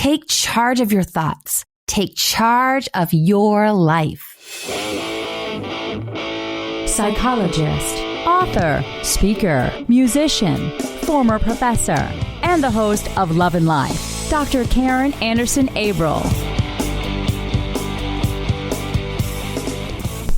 Take charge of your thoughts. Take charge of your life. Psychologist, author, speaker, musician, former professor, and the host of Love and Life, Dr. Karen Anderson-Abril.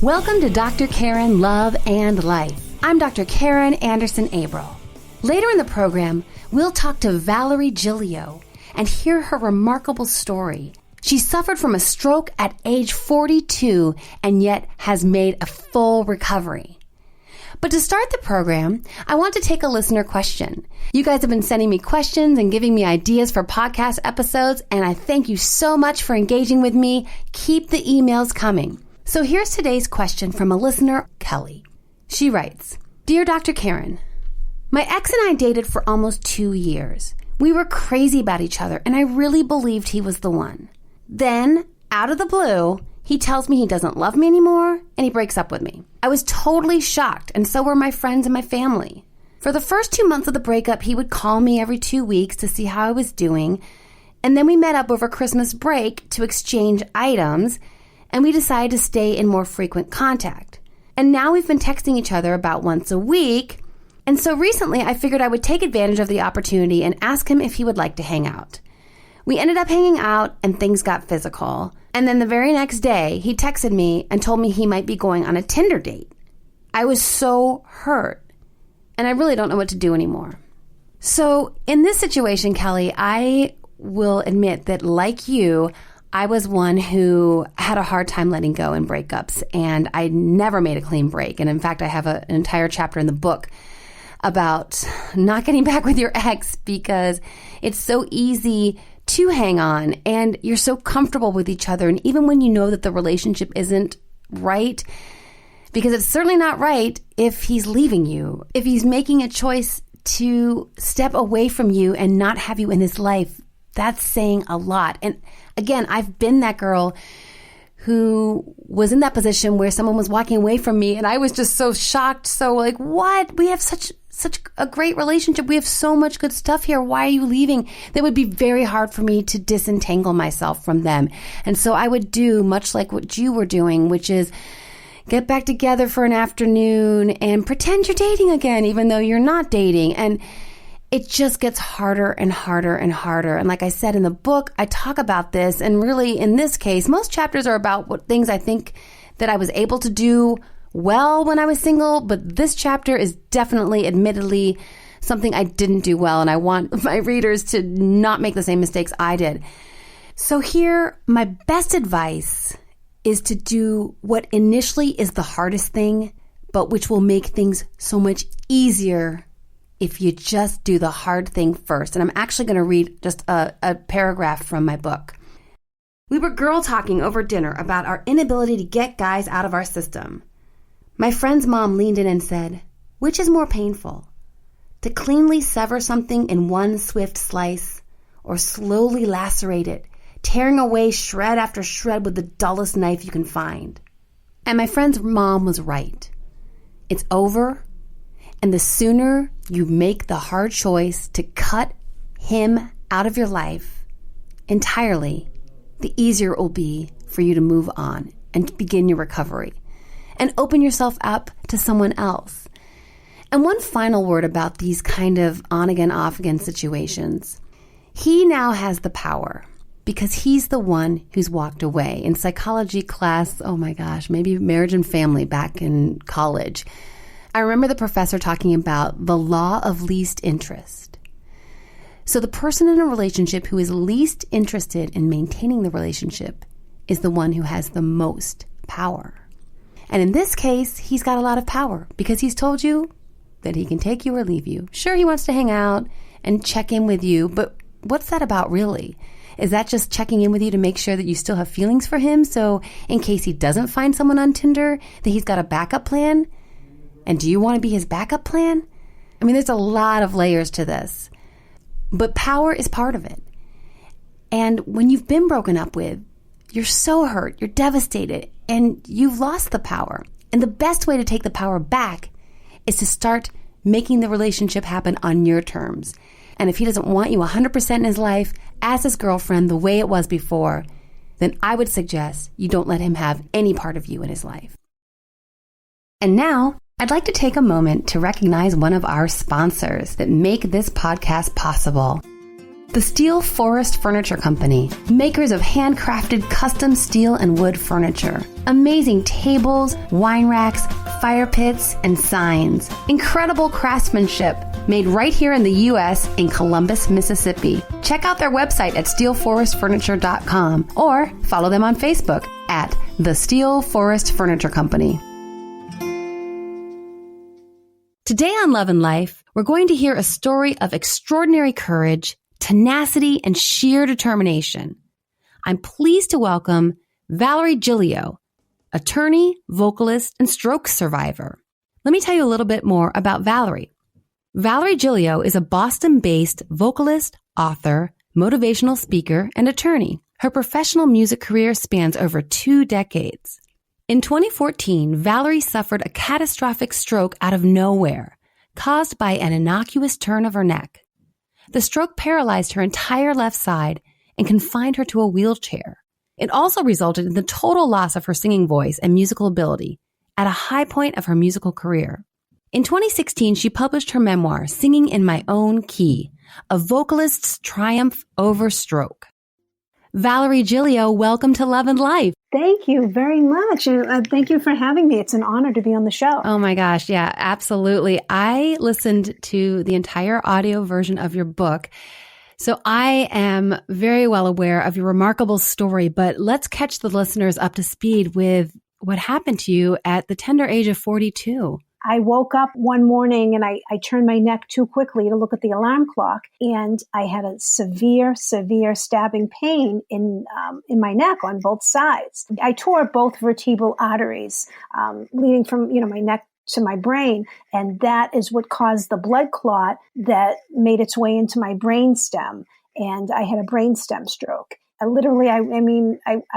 Welcome to Dr. Karen Love and Life. I'm Dr. Karen Anderson-Abril. Later in the program, we'll talk to Valerie Giglio and hear her remarkable story. She suffered from a stroke at age 42 and yet has made a full recovery. But to start the program, I want to take a listener question. You guys have been sending me questions and giving me ideas for podcast episodes, and I thank you so much for engaging with me. Keep the emails coming. So here's today's question from a listener, Kelly. She writes, Dear Dr. Karen, my ex and I dated for almost 2 years. We were crazy about each other, and I really believed he was the one. Then, out of the blue, he tells me he doesn't love me anymore, and he breaks up with me. I was totally shocked, and so were my friends and my family. For the first 2 months of the breakup, he would call me every 2 weeks to see how I was doing, and then we met up over Christmas break to exchange items, and we decided to stay in more frequent contact. And now we've been texting each other about once a week, and so recently I figured I would take advantage of the opportunity and ask him if he would like to hang out. We ended up hanging out and things got physical, and then the very next day he texted me and told me he might be going on a Tinder date. I was so hurt, and I really don't know what to do anymore. So in this situation, Kelly, I will admit that like you, I was one who had a hard time letting go in breakups, and I never made a clean break. And in fact, I have an entire chapter in the book about not getting back with your ex because it's so easy to hang on and you're so comfortable with each other. And even when you know that the relationship isn't right, because it's certainly not right if he's leaving you, if he's making a choice to step away from you and not have you in his life, that's saying a lot. And again, I've been that girl who was in that position where someone was walking away from me and I was just so shocked. So like, what? We have such a great relationship. We have so much good stuff here. Why are you leaving? That would be very hard for me to disentangle myself from them. And so I would do much like what you were doing, which is get back together for an afternoon and pretend you're dating again, even though you're not dating. And it just gets harder and harder and harder. And like I said in the book, I talk about this. And really, in this case, most chapters are about what things I think that I was able to do well when I was single. But this chapter is definitely, admittedly, something I didn't do well. And I want my readers to not make the same mistakes I did. So here, my best advice is to do what initially is the hardest thing, but which will make things so much easier if you just do the hard thing first. And I'm actually going to read just a paragraph from my book. We were girl talking over dinner about our inability to get guys out of our system. My friend's mom leaned in and said, which is more painful? To cleanly sever something in one swift slice, or slowly lacerate it, tearing away shred after shred with the dullest knife you can find? And my friend's mom was right. It's over. And the sooner you make the hard choice to cut him out of your life entirely, the easier it will be for you to move on and begin your recovery and open yourself up to someone else. And one final word about these kind of on-again, off-again situations. He now has the power because he's the one who's walked away. In psychology class, oh my gosh, maybe marriage and family back in college, I remember the professor talking about the law of least interest. So the person in a relationship who is least interested in maintaining the relationship is the one who has the most power. And in this case, he's got a lot of power because he's told you that he can take you or leave you. Sure, he wants to hang out and check in with you, but what's that about really? Is that just checking in with you to make sure that you still have feelings for him? So in case he doesn't find someone on Tinder, that he's got a backup plan? And do you want to be his backup plan? I mean, there's a lot of layers to this. But power is part of it. And when you've been broken up with, you're so hurt, you're devastated, and you've lost the power. And the best way to take the power back is to start making the relationship happen on your terms. And if he doesn't want you 100% in his life, as his girlfriend the way it was before, then I would suggest you don't let him have any part of you in his life. And now, I'd like to take a moment to recognize one of our sponsors that make this podcast possible. The Steel Forest Furniture Company, makers of handcrafted custom steel and wood furniture. Amazing tables, wine racks, fire pits, and signs. Incredible craftsmanship, made right here in the U.S. in Columbus, Mississippi. Check out their website at steelforestfurniture.com or follow them on Facebook at The Steel Forest Furniture Company. Today on Love and Life, we're going to hear a story of extraordinary courage, tenacity, and sheer determination. I'm pleased to welcome Valerie Giglio, attorney, vocalist, and stroke survivor. Let me tell you a little bit more about Valerie. Valerie Giglio is a Boston-based vocalist, author, motivational speaker, and attorney. Her professional music career spans over 2 decades. In 2014, Valerie suffered a catastrophic stroke out of nowhere, caused by an innocuous turn of her neck. The stroke paralyzed her entire left side and confined her to a wheelchair. It also resulted in the total loss of her singing voice and musical ability at a high point of her musical career. In 2016, she published her memoir, Singing in My Own Key, A Vocalist's Triumph Over Stroke. Valerie Giglio, welcome to Love and Life. Thank you very much. Thank you for having me. It's an honor to be on the show. Oh my gosh. Yeah, absolutely. I listened to the entire audio version of your book. So I am very well aware of your remarkable story, but let's catch the listeners up to speed with what happened to you at the tender age of 42. I woke up one morning and I turned my neck too quickly to look at the alarm clock, and I had a severe stabbing pain in my neck on both sides. I tore both vertebral arteries leading from my neck to my brain, and that is what caused the blood clot that made its way into my brain stem, and I had a brain stem stroke. I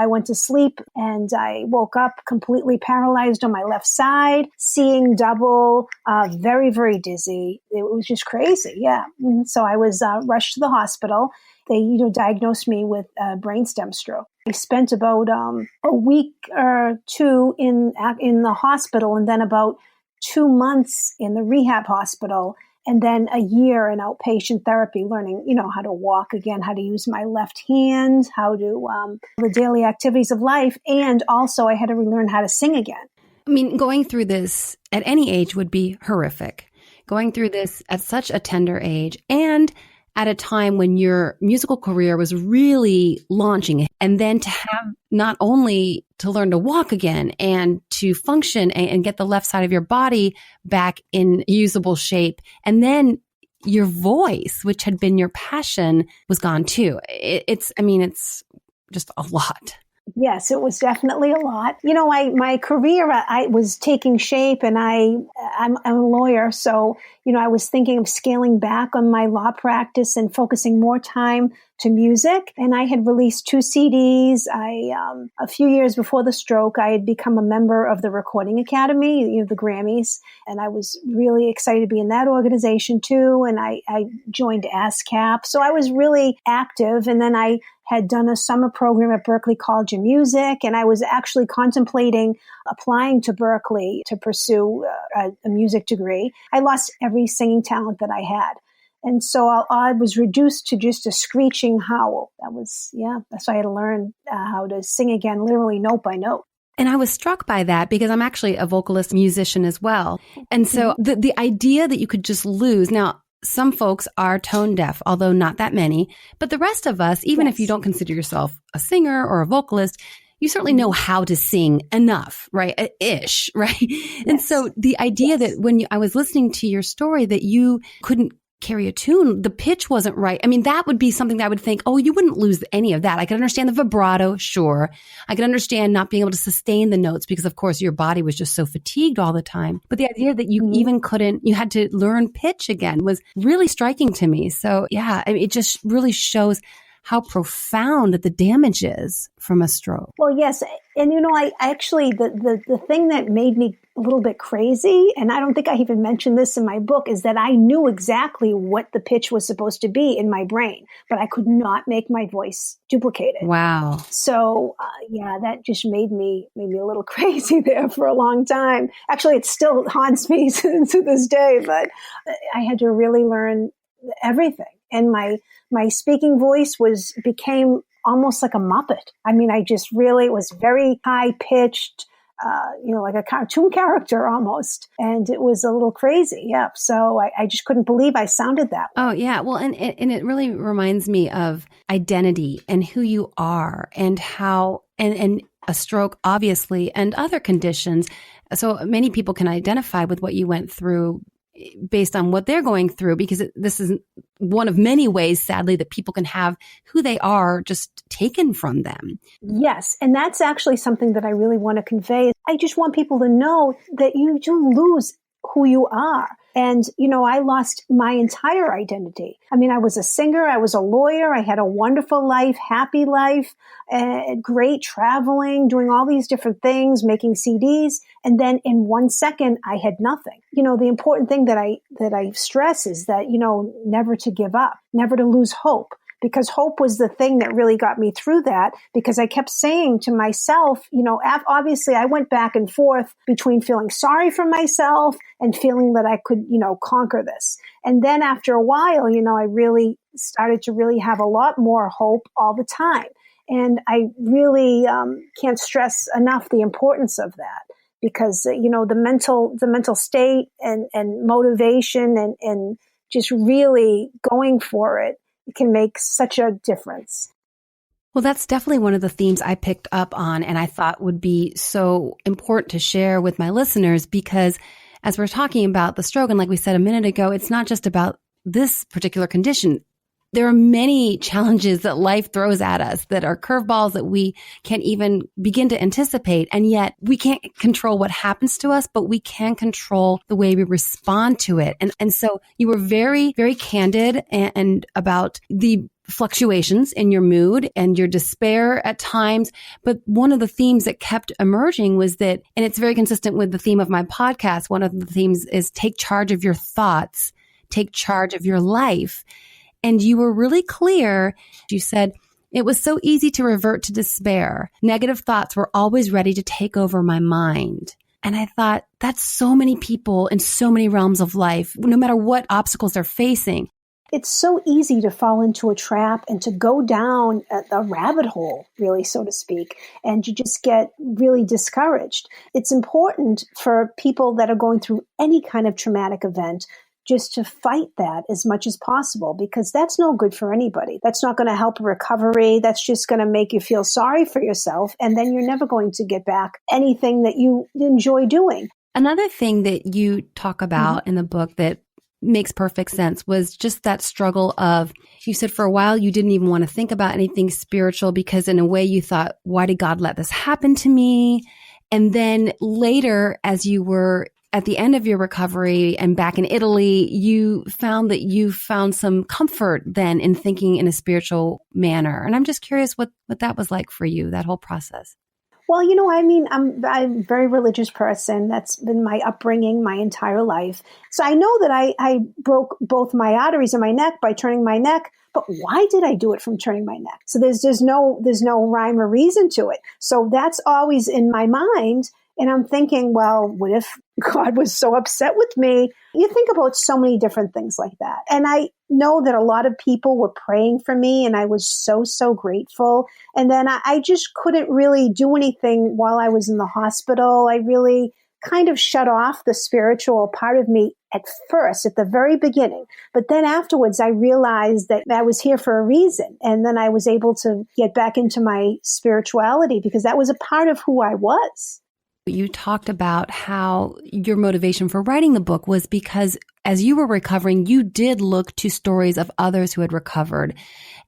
went to sleep and I woke up completely paralyzed on my left side, seeing double, very, very dizzy. It was just crazy. Yeah. So I was rushed to the hospital. They, diagnosed me with brainstem stroke. I spent about a week or two in the hospital, and then about 2 months in the rehab hospital. And then a year in outpatient therapy, learning, how to walk again, how to use my left hand, how to the daily activities of life. And also I had to relearn how to sing again. I mean, going through this at any age would be horrific. Going through this at such a tender age and at a time when your musical career was really launching, and then to have not only to learn to walk again and to function and get the left side of your body back in usable shape, and then your voice, which had been your passion, was gone too. It's just a lot. Yes, it was definitely a lot. My career, I was taking shape, and I'm a lawyer. So, I was thinking of scaling back on my law practice and focusing more time to music. And I had released 2 CDs. A few years before the stroke, I had become a member of the Recording Academy, the Grammys. And I was really excited to be in that organization too. And I joined ASCAP. So I was really active. And then I had done a summer program at Berklee College of Music, and I was actually contemplating applying to Berklee to pursue a music degree. I lost every singing talent that I had. And so I was reduced to just a screeching howl. That's why I had to learn how to sing again, literally note by note. And I was struck by that because I'm actually a vocalist musician as well. And so the idea that you could just lose, now, some folks are tone deaf, although not that many. But the rest of us, even if you don't consider yourself a singer or a vocalist, you certainly know how to sing enough, right? Ish, right? Yes. And so the idea that when I was listening to your story that you couldn't carry a tune, the pitch wasn't right. I mean, that would be something that I would think, oh, you wouldn't lose any of that. I could understand the vibrato, sure. I could understand not being able to sustain the notes because, of course, your body was just so fatigued all the time. But the idea that you even you had to learn pitch again was really striking to me. So, yeah, it just really shows how profound the damage is from a stroke. Well, yes. And, I actually, the thing that made me a little bit crazy, and I don't think I even mentioned this in my book, is that I knew exactly what the pitch was supposed to be in my brain, but I could not make my voice duplicated. Wow. So, that just made me a little crazy there for a long time. Actually, it still haunts me to this day, but I had to really learn everything. And my speaking voice became almost like a Muppet. I mean, it was very high pitched, like a cartoon character almost. And it was a little crazy. Yeah. So I just couldn't believe I sounded that way. Oh, yeah. Well, and it really reminds me of identity and who you are and how, and a stroke, obviously, and other conditions. So many people can identify with what you went through based on what they're going through, because this is one of many ways, sadly, that people can have who they are just taken from them. Yes. And that's actually something that I really want to convey. I just want people to know that you do lose who you are. And, I lost my entire identity. I mean, I was a singer, I was a lawyer, I had a wonderful life, happy life, great traveling, doing all these different things, making CDs. And then in 1 second, I had nothing. The important thing that I stress is that, never to give up, never to lose hope. Because hope was the thing that really got me through that, because I kept saying to myself, obviously I went back and forth between feeling sorry for myself and feeling that I could, conquer this. And then after a while, I really started to really have a lot more hope all the time. And I really can't stress enough the importance of that, because, the mental state and motivation and just really going for it can make such a difference. Well, that's definitely one of the themes I picked up on and I thought would be so important to share with my listeners, because as we're talking about the stroke, and like we said a minute ago, it's not just about this particular condition. There are many challenges that life throws at us that are curveballs that we can't even begin to anticipate. And yet we can't control what happens to us, but we can control the way we respond to it. And so you were very, very candid and about the fluctuations in your mood and your despair at times. But one of the themes that kept emerging was that, and it's very consistent with the theme of my podcast, one of the themes is take charge of your thoughts, take charge of your life. And you were really clear. You said, it was so easy to revert to despair. Negative thoughts were always ready to take over my mind. And I thought, that's so many people in so many realms of life, no matter what obstacles they're facing. It's so easy to fall into a trap and to go down a rabbit hole, really, so to speak, and you just get really discouraged. It's important for people that are going through any kind of traumatic event just to fight that as much as possible, because that's no good for anybody. That's not going to help recovery. That's just going to make you feel sorry for yourself. And then you're never going to get back anything that you enjoy doing. Another thing that you talk about in the book that makes perfect sense was just that struggle of, you said for a while you didn't even want to think about anything spiritual because in a way you thought, why did God let this happen to me? And then later, as you were at the end of your recovery and back in Italy, you found that you found some comfort then in thinking in a spiritual manner. And I'm just curious what that was like for you, that whole process. Well, I'm a very religious person. That's been my upbringing my entire life. So I know that I broke both my arteries in my neck by turning my neck. But why did I do it from turning my neck? So there's no rhyme or reason to it. So that's always in my mind. And I'm thinking, well, what if God was so upset with me? You think about so many different things like that. And I know that a lot of people were praying for me and I was so, so grateful. And then I just couldn't really do anything while I was in the hospital. I really kind of shut off the spiritual part of me at first, at the very beginning. But then afterwards, I realized that I was here for a reason. And then I was able to get back into my spirituality because that was a part of who I was. You talked about how your motivation for writing the book was because as you were recovering, you did look to stories of others who had recovered.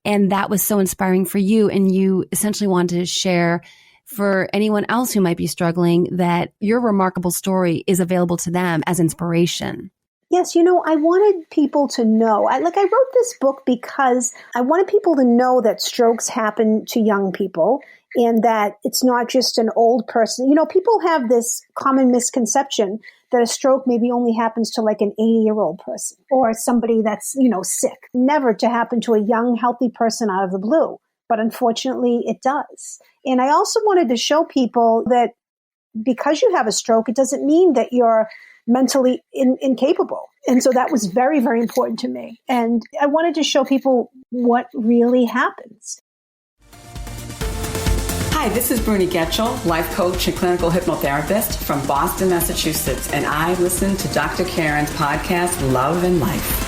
And that was so inspiring for you. And you essentially wanted to share for anyone else who might be struggling that your remarkable story is available to them as inspiration. Yes, I wanted people to know. I wrote this book because I wanted people to know that strokes happen to young people and that it's not just an old person. People have this common misconception that a stroke maybe only happens to like an 80-year-old person or somebody that's, sick. Never to happen to a young, healthy person out of the blue. But unfortunately, it does. And I also wanted to show people that because you have a stroke, it doesn't mean that you're mentally incapable. And so that was very, very important to me. And I wanted to show people what really happens. Hi, this is Bruni Getchell, life coach and clinical hypnotherapist from Boston, Massachusetts, and I listen to Dr. Karen's podcast, Love and Life.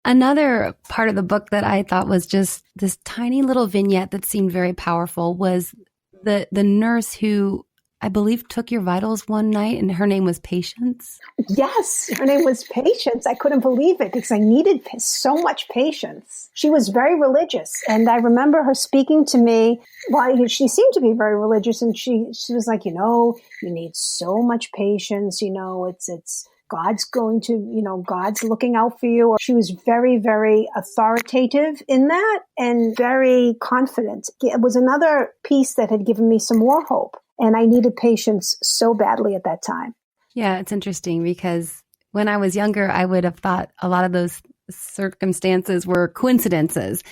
Another part of the book that I thought was just this tiny little vignette that seemed very powerful was the nurse who I believe took your vitals one night, and her name was Patience. Yes, her name was Patience. I couldn't believe it because I needed so much patience. She was very religious, and I remember her speaking to me. Well, she seemed to be very religious, and she was like, you need so much patience. It's God's going to, God's looking out for you. She was very, very authoritative in that and very confident. It was another piece that had given me some more hope. And I needed patience so badly at that time. Yeah, it's interesting because when I was younger, I would have thought a lot of those circumstances were coincidences.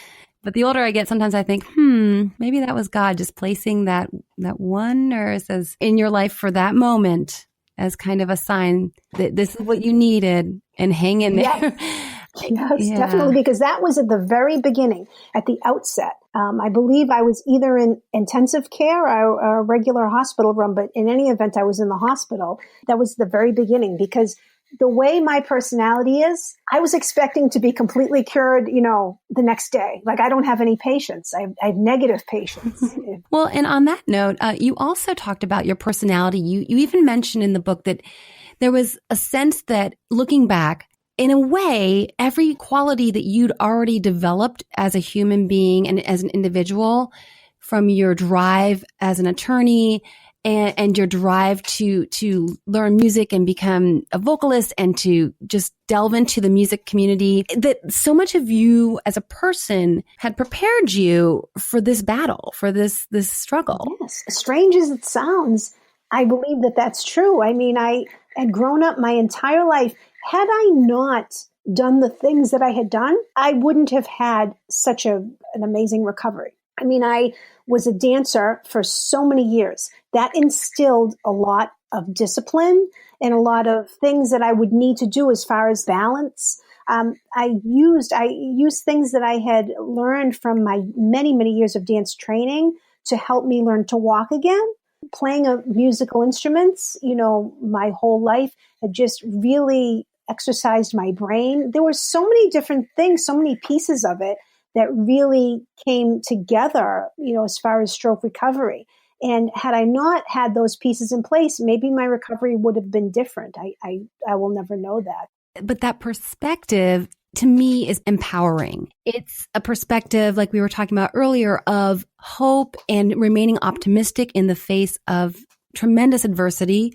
But the older I get, sometimes I think, maybe that was God just placing that one nurse as in your life for that moment as kind of a sign that this is what you needed and hang in there. Yes, definitely, because that was at the very beginning, at the outset. I believe I was either in intensive care or a regular hospital room, but in any event, I was in the hospital. That was the very beginning, because the way my personality is, I was expecting to be completely cured, the next day. Like, I don't have any patience. I have negative patience. Well, and on that note, you also talked about your personality. You even mentioned in the book that there was a sense that looking back, in a way, every quality that you'd already developed as a human being and as an individual, from your drive as an attorney and your drive to learn music and become a vocalist and to just delve into the music community, that so much of you as a person had prepared you for this battle, for this struggle. Yes, as strange as it sounds, I believe that that's true. I mean, I had grown up my entire life. Had I not done the things that I had done, I wouldn't have had such an amazing recovery. I mean, I was a dancer for so many years. That instilled a lot of discipline and a lot of things that I would need to do as far as balance. I used things that I had learned from my many, many years of dance training to help me learn to walk again. Playing musical instruments, my whole life had just really exercised my brain. There were so many different things, so many pieces of it that really came together, as far as stroke recovery. And had I not had those pieces in place, maybe my recovery would have been different. I will never know that. But that perspective, to me, is empowering. It's a perspective, like we were talking about earlier, of hope and remaining optimistic in the face of tremendous adversity,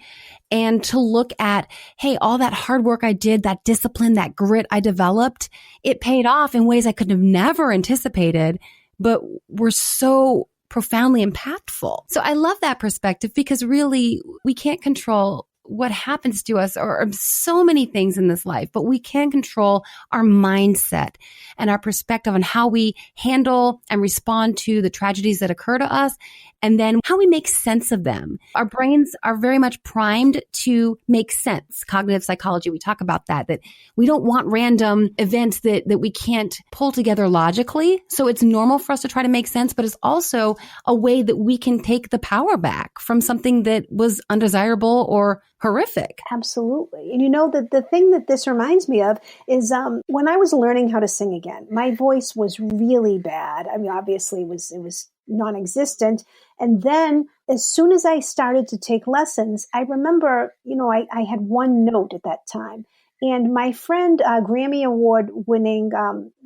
and to look at, hey, all that hard work I did, that discipline, that grit I developed, it paid off in ways I could have never anticipated, but were so profoundly impactful. So I love that perspective, because really we can't control what happens to us or so many things in this life, but we can control our mindset and our perspective on how we handle and respond to the tragedies that occur to us, and then how we make sense of them. Our brains are very much primed to make sense. Cognitive psychology, we talk about that we don't want random events that we can't pull together logically. So it's normal for us to try to make sense, but it's also a way that we can take the power back from something that was undesirable or horrific. Absolutely. And the thing that this reminds me of is when I was learning how to sing again, my voice was really bad. I mean, obviously it was non-existent. And then as soon as I started to take lessons, I remember, I had one note at that time. And my friend, Grammy Award winning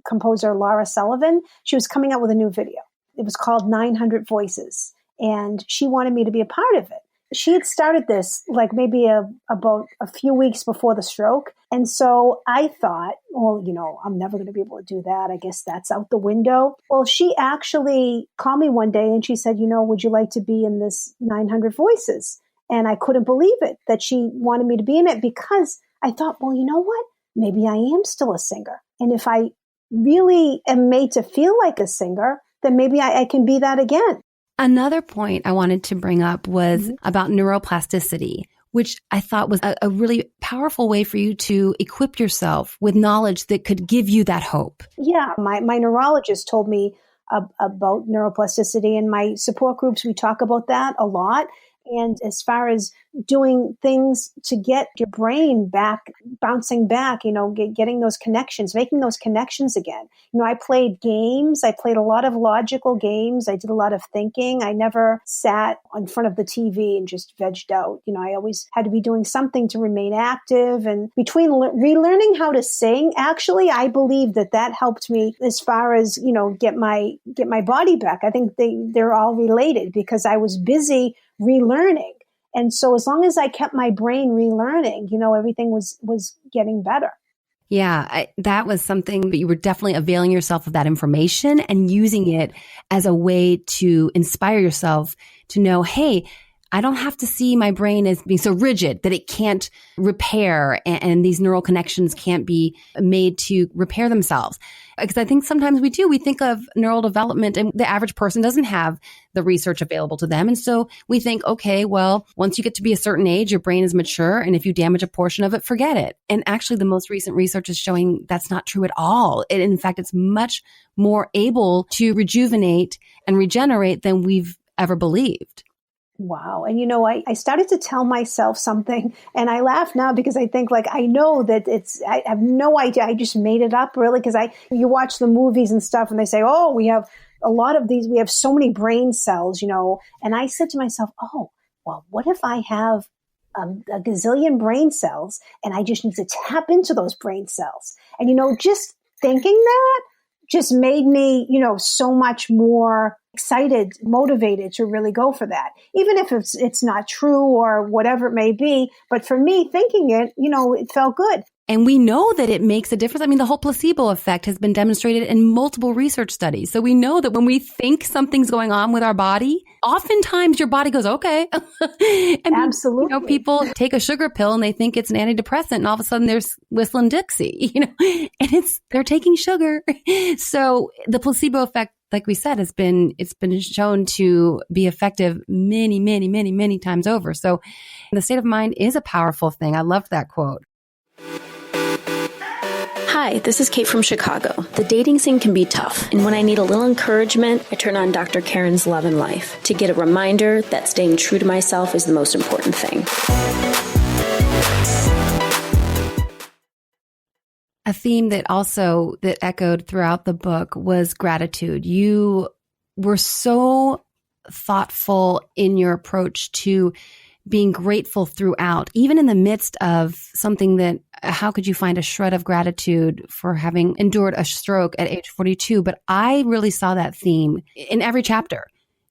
composer Laura Sullivan, she was coming out with a new video. It was called 900 Voices. And she wanted me to be a part of it. she had started this like maybe about a few weeks before the stroke. And so I thought, well, I'm never going to be able to do that. I guess that's out the window. Well, she actually called me one day and she said, would you like to be in this 900 Voices? And I couldn't believe it that she wanted me to be in it, because I thought, well, you know what? Maybe I am still a singer. And if I really am made to feel like a singer, then maybe I can be that again. Another point I wanted to bring up was about neuroplasticity, which I thought was a really powerful way for you to equip yourself with knowledge that could give you that hope. Yeah, my neurologist told me about neuroplasticity. In my support groups, we talk about that a lot. And as far as doing things to get your brain back, bouncing back, getting those connections, making those connections again. I played games. I played a lot of logical games. I did a lot of thinking. I never sat in front of the TV and just vegged out. I always had to be doing something to remain active. And between relearning how to sing, actually, I believe that helped me as far as, get my body back. I think they're all related, because I was busy relearning. And so as long as I kept my brain relearning, everything was getting better. Yeah, that was something that you were definitely availing yourself of that information and using it as a way to inspire yourself to know, hey, I don't have to see my brain as being so rigid that it can't repair and these neural connections can't be made to repair themselves. Because I think sometimes we think of neural development and the average person doesn't have the research available to them. And so we think, okay, well, once you get to be a certain age, your brain is mature. And if you damage a portion of it, forget it. And actually the most recent research is showing that's not true at all. In fact, it's much more able to rejuvenate and regenerate than we've ever believed. Wow. And I started to tell myself something, and I laugh now because I think I know that I have no idea. I just made it up, really, because you watch the movies and stuff and they say, oh, we have a lot of these, we have so many brain cells, and I said to myself, oh, well, what if I have a gazillion brain cells and I just need to tap into those brain cells? And, just thinking that just made me, so much more excited, motivated to really go for that, even if it's not true or whatever it may be. But for me, thinking it, it felt good. And we know that it makes a difference. I mean, the whole placebo effect has been demonstrated in multiple research studies. So we know that when we think something's going on with our body, oftentimes your body goes, okay. And absolutely. People take a sugar pill and they think it's an antidepressant, and all of a sudden there's whistling Dixie, and they're taking sugar. So the placebo effect, like we said, it's been shown to be effective many, many, many, many times over. So the state of mind is a powerful thing. I loved that quote. Hi, this is Kate from Chicago. The dating scene can be tough, and when I need a little encouragement, I turn on Dr. Karen's Love and Life to get a reminder that staying true to myself is the most important thing. A theme that echoed throughout the book was gratitude. You were so thoughtful in your approach to being grateful throughout, even in the midst of something that, how could you find a shred of gratitude for having endured a stroke at age 42? But I really saw that theme in every chapter.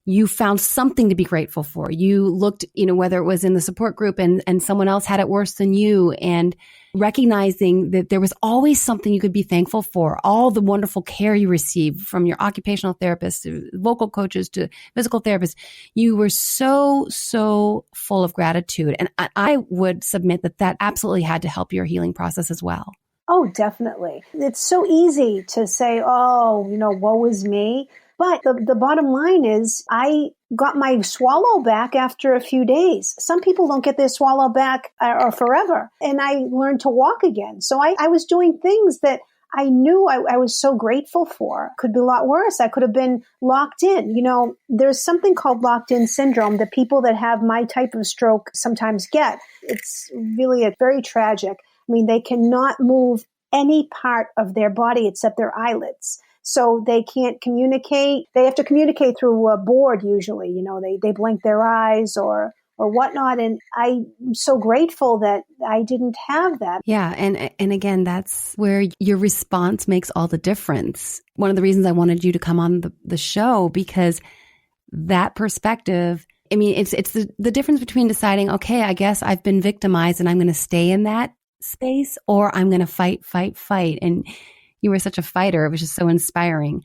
You found something to be grateful for. You looked, whether it was in the support group and someone else had it worse than you, and recognizing that there was always something you could be thankful for. All the wonderful care you received from your occupational therapist to vocal coaches to physical therapists. You were so, so full of gratitude. And I would submit that absolutely had to help your healing process as well. Oh, definitely. It's so easy to say, oh, woe is me. But the bottom line is I got my swallow back after a few days. Some people don't get their swallow back or forever. And I learned to walk again. So I was doing things that I knew I was so grateful for. Could be a lot worse. I could have been locked in. There's something called locked in syndrome that people that have my type of stroke sometimes get. It's really very tragic. I mean, they cannot move any part of their body except their eyelids. So they can't communicate. They have to communicate through a board usually. They blink their eyes or whatnot. And I'm so grateful that I didn't have that. Yeah. And again, that's where your response makes all the difference. One of the reasons I wanted you to come on the show, because that perspective I mean, it's the difference between deciding, okay, I guess I've been victimized and I'm going to stay in that space, or I'm going to fight. And you were such a fighter. It was just so inspiring.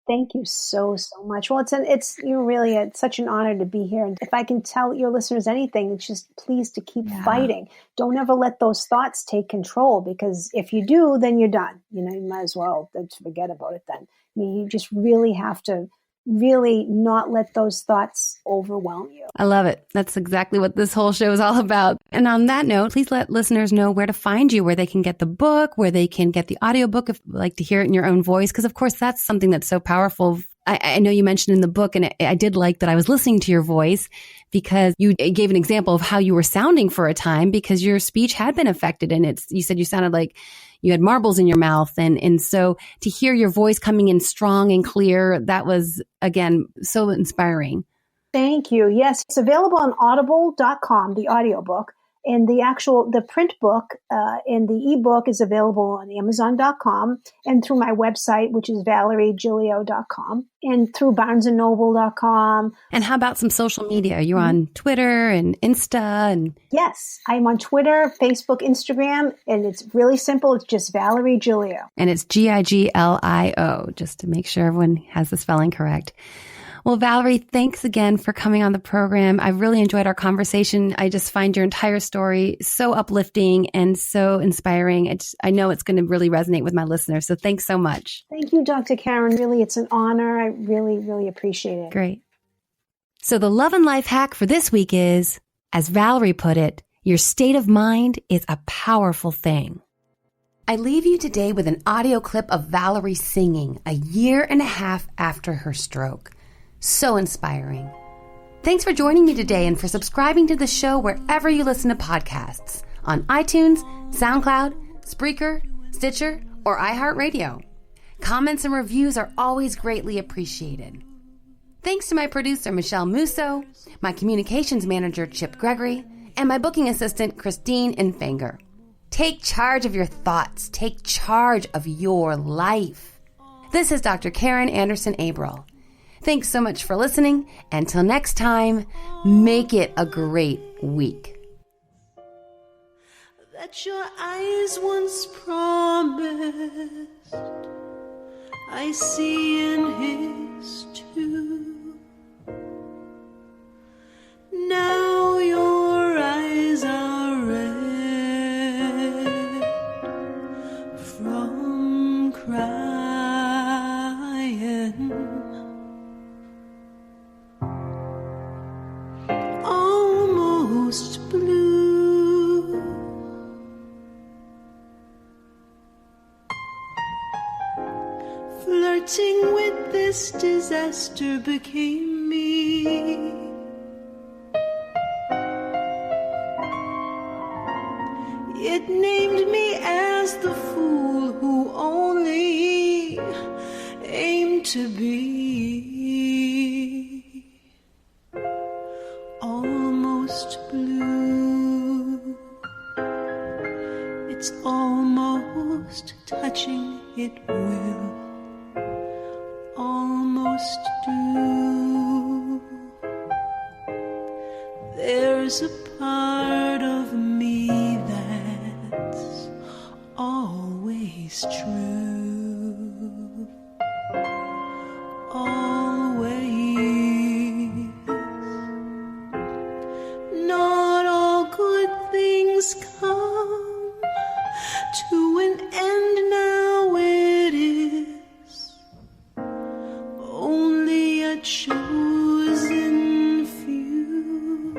Thank you so much. Well, it's such an honor to be here. And if I can tell your listeners anything, it's just please to keep fighting. Don't ever let those thoughts take control, because if you do, then you're done. You might as well just forget about it then. I mean, you just really have to really not let those thoughts overwhelm you. I love it. That's exactly what this whole show is all about. And on that note, please let listeners know where to find you, where they can get the book, where they can get the audiobook if you like to hear it in your own voice. Because of course, that's something that's so powerful. I know you mentioned in the book, and I did like that I was listening to your voice, because you gave an example of how you were sounding for a time because your speech had been affected. And you said you sounded like you had marbles in your mouth. And so to hear your voice coming in strong and clear, that was, again, so inspiring. Thank you. Yes, it's available on audible.com, the audiobook. And the print book and the ebook is available on amazon.com and through my website, which is valeriegiglio.com, and through barnesandnoble.com. And how about some social media? You're on Twitter and Insta? Yes, I'm on Twitter, Facebook, Instagram, and it's really simple. It's just Valerie Giglio. And it's Giglio, just to make sure everyone has the spelling correct. Well, Valerie, thanks again for coming on the program. I really enjoyed our conversation. I just find your entire story so uplifting and so inspiring. I know it's going to really resonate with my listeners. So thanks so much. Thank you, Dr. Karen. Really, it's an honor. I really, really appreciate it. Great. So the Love and Life hack for this week is, as Valerie put it, your state of mind is a powerful thing. I leave you today with an audio clip of Valerie singing 1.5 years after her stroke. So inspiring. Thanks for joining me today and for subscribing to the show wherever you listen to podcasts, on iTunes, SoundCloud, Spreaker, Stitcher, or iHeartRadio. Comments and reviews are always greatly appreciated. Thanks to my producer, Michelle Musso, my communications manager, Chip Gregory, and my booking assistant, Christine Infanger. Take charge of your thoughts. Take charge of your life. This is Dr. Karen Anderson-Abril. Thanks so much for listening. Until next time, make it a great week. That your eyes once promised, I see in his too. Now your eyes are red from crying. Almost blue. Flirting with this disaster became me. It named me as the fool who only aimed to be. Almost blue. It's almost touching, it will almost do. There's a part of me that's always true. Always. Not all good things come to an end, now it is only a chosen few.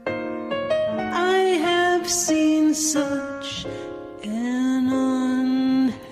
I have seen such an unhappy